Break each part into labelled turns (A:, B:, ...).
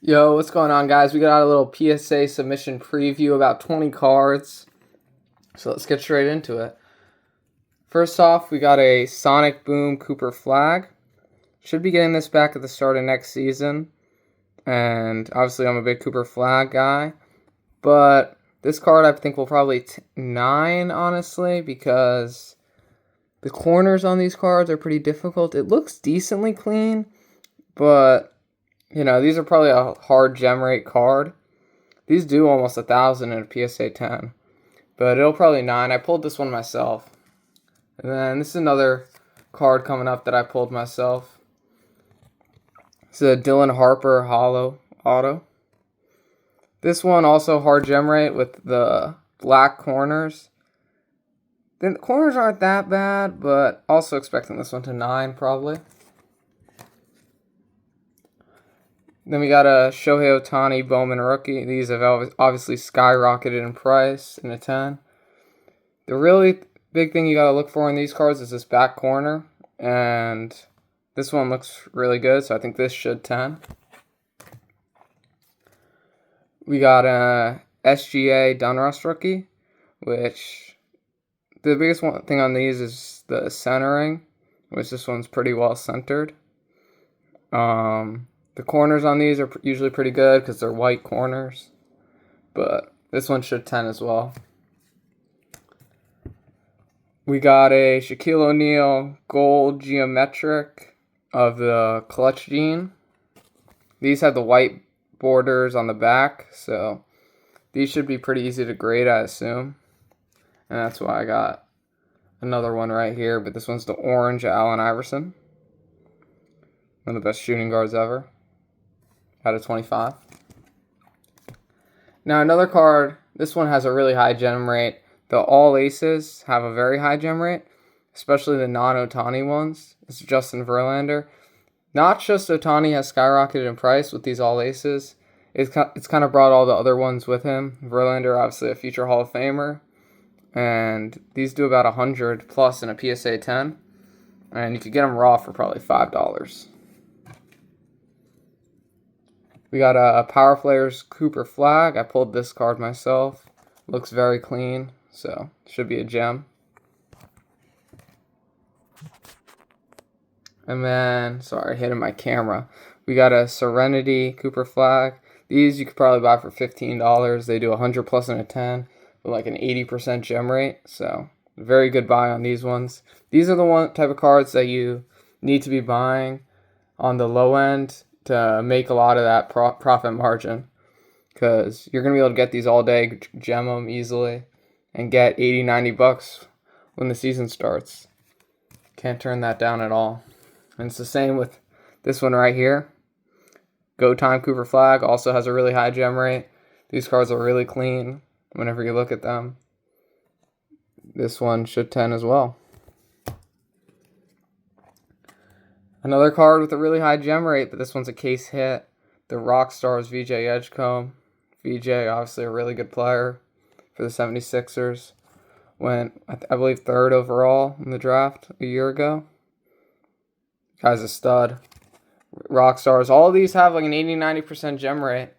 A: Yo, what's going on, guys? We got a little PSA submission preview, about 20 cards. So let's get straight into it. First off, we got a Sonic Boom Cooper Flag. Should be getting this back at the start of next season. And obviously, I'm a big Cooper Flag guy. But this card I think will probably 9, honestly, because the corners on these cards are pretty difficult. It looks decently clean, but these are probably a hard gem rate card. These do almost 1,000 in a PSA 10. But it'll probably 9. I pulled this one myself. And then this is another card coming up that I pulled myself. It's a Dylan Harper Holo Auto. This one also hard gem rate with the black corners. The corners aren't that bad, but also expecting this one to 9 probably. Then we got a Shohei Ohtani Bowman rookie. These have obviously skyrocketed in price in a 10. The really big thing you got to look for in these cards is this back corner. And this one looks really good, so I think this should 10. We got a SGA Donruss rookie, which the biggest thing on these is the centering, which this one's pretty well centered. The corners on these are usually pretty good because they're white corners. But this one should 10 as well. We got a Shaquille O'Neal gold geometric of the Clutch Gene. These have the white borders on the back, so these should be pretty easy to grade, I assume. And that's why I got another one right here, but this one's the orange Allen Iverson. One of the best shooting guards ever. Out of 25. Now another card, this one has a really high gem rate. The all aces have a very high gem rate, especially the non-Ohtani ones. It's Justin Verlander. Not just Ohtani has skyrocketed in price with these all aces. It's kind of brought all the other ones with him. Verlander, obviously a future Hall of Famer. And these do about 100 plus in a PSA 10. And you could get them raw for probably $5. We got a Power Players Cooper Flag. I pulled this card myself. Looks very clean, so should be a gem. And then, sorry, hitting my camera. We got a Serenity Cooper Flag. These you could probably buy for $15. They do 100 plus in a 10 with like an 80% gem rate. So very good buy on these ones. These are the one type of cards that you need to be buying on the low end to make a lot of that profit margin, because you're going to be able to get these all day, gem them easily, and get $80-$90 when the season starts. Can't turn that down at all. And it's the same with this one right here. Go Time Cooper Flag also has a really high gem rate. These cards are really clean whenever you look at them. This one should 10 as well. Another card with a really high gem rate, but this one's a case hit. The Rockstars VJ Edgecombe. VJ, obviously a really good player for the 76ers. Went, I believe, 3rd overall in the draft a year ago. Guy's a stud. Rockstars. All of these have like an 80-90% gem rate.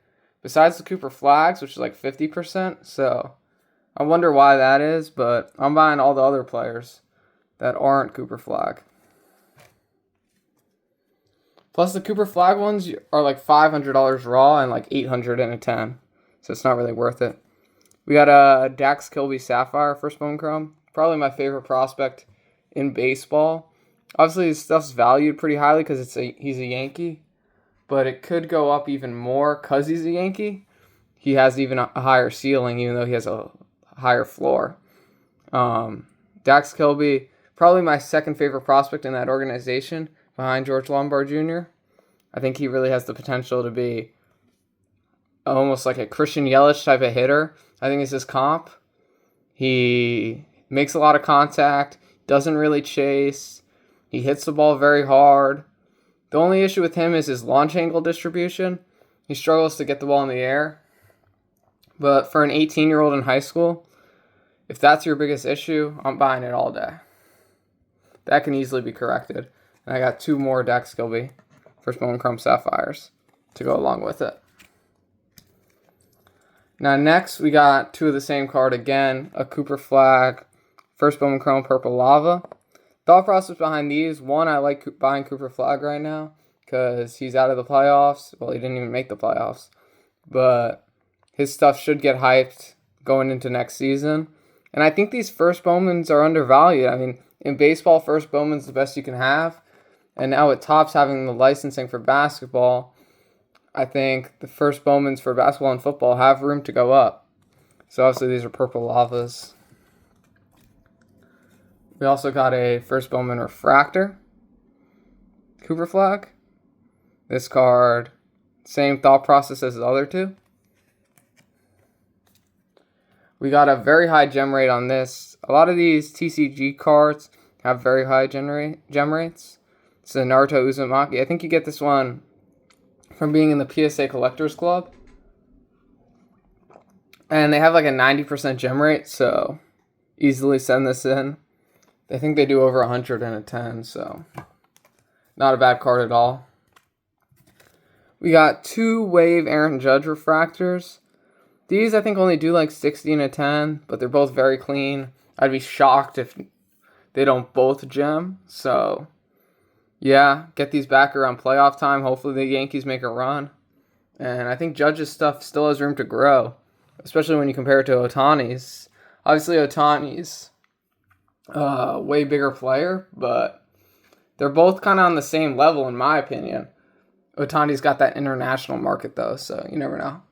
A: Besides the Cooper Flags, which is like 50%. So I wonder why that is, but I'm buying all the other players that aren't Cooper Flag. Plus, the Cooper Flag ones are like $500 raw and like $800 in a 10. So it's not really worth it. We got a Dax Kilby Sapphire First Bone Chrome. Probably my favorite prospect in baseball. Obviously, his stuff's valued pretty highly because he's a Yankee. But it could go up even more because he's a Yankee. He has even a higher ceiling, even though he has a higher floor. Dax Kilby, probably my second favorite prospect in that organization, behind George Lombard Jr. I think he really has the potential to be almost like a Christian Yelich type of hitter. I think it's his comp. He makes a lot of contact, doesn't really chase. He hits the ball very hard. The only issue with him is his launch angle distribution. He struggles to get the ball in the air. But for an 18-year-old in high school, if that's your biggest issue, I'm buying it all day. That can easily be corrected. And I got 2 more Dax Kilby First Bone Chrome Sapphires to go along with it. Now next we got two of the same card again, a Cooper Flag, first Bowman Chrome Purple Lava. Thought process behind these, one, I like buying Cooper Flag right now because he's out of the playoffs. Well, he didn't even make the playoffs, but his stuff should get hyped going into next season. And I think these first Bowmans are undervalued. I mean, in baseball, first Bowman's the best you can have. And now with Topps having the licensing for basketball, I think the first Bowmans for basketball and football have room to go up. So obviously these are Purple Lavas. We also got a first Bowman Refractor, Cooper Flag. This card, same thought process as the other two. We got a very high gem rate on this. A lot of these TCG cards have very high gem rates. It's a Naruto Uzumaki. I think you get this one from being in the PSA Collectors Club. And they have like a 90% gem rate, so easily send this in. I think they do over 100 in a 10, so not a bad card at all. We got two Wave Aaron Judge Refractors. These I think only do like 60 in a 10, but they're both very clean. I'd be shocked if they don't both gem. So, yeah, get these back around playoff time. Hopefully the Yankees make a run. And I think Judge's stuff still has room to grow, especially when you compare it to Ohtani's. Obviously, Ohtani's a way bigger player, but they're both kind of on the same level in my opinion. Ohtani's got that international market, though, so you never know.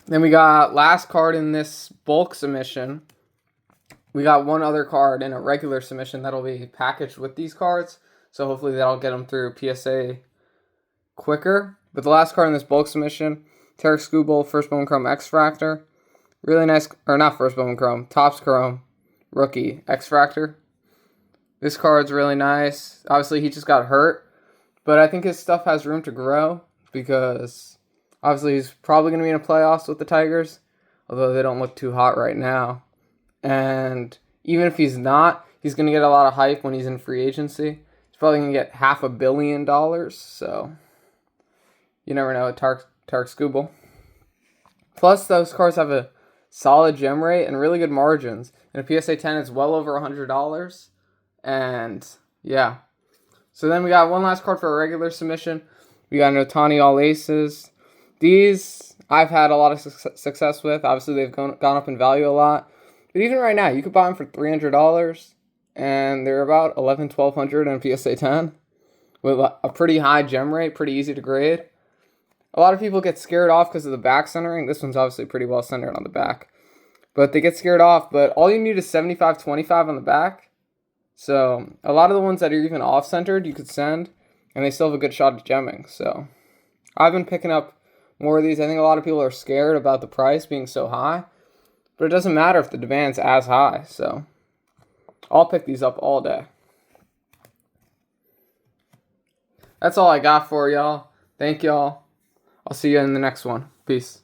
A: Then we got last card in this bulk submission. We got one other card in a regular submission that'll be packaged with these cards. So hopefully that'll get them through PSA quicker. But the last card in this bulk submission, Tarik Skubal, First Bowman Chrome X-Fractor. Really nice, or not First Bowman Chrome, Topps Chrome Rookie X-Fractor. This card's really nice. Obviously he just got hurt. But I think his stuff has room to grow because obviously he's probably going to be in the playoffs with the Tigers, although they don't look too hot right now. And even if he's not, he's going to get a lot of hype when he's in free agency. He's probably going to get $500 million, so you never know with Tarik Skubal. Plus, those cards have a solid gem rate and really good margins. And a PSA 10 is well over $100. And, yeah. So then we got one last card for a regular submission. We got an Ohtani All Aces. These I've had a lot of success with. Obviously, they've gone up in value a lot. But even right now, you could buy them for $300, and they're about $1,100-$1,200 in a PSA 10 with a pretty high gem rate, pretty easy to grade. A lot of people get scared off because of the back centering. This one's obviously pretty well centered on the back. But they get scared off, but all you need is 75-25 on the back. So a lot of the ones that are even off-centered, you could send, and they still have a good shot at gemming. So I've been picking up more of these. I think a lot of people are scared about the price being so high, but it doesn't matter if the demand's as high. So I'll pick these up all day. That's all I got for y'all. Thank y'all. I'll see you in the next one. Peace.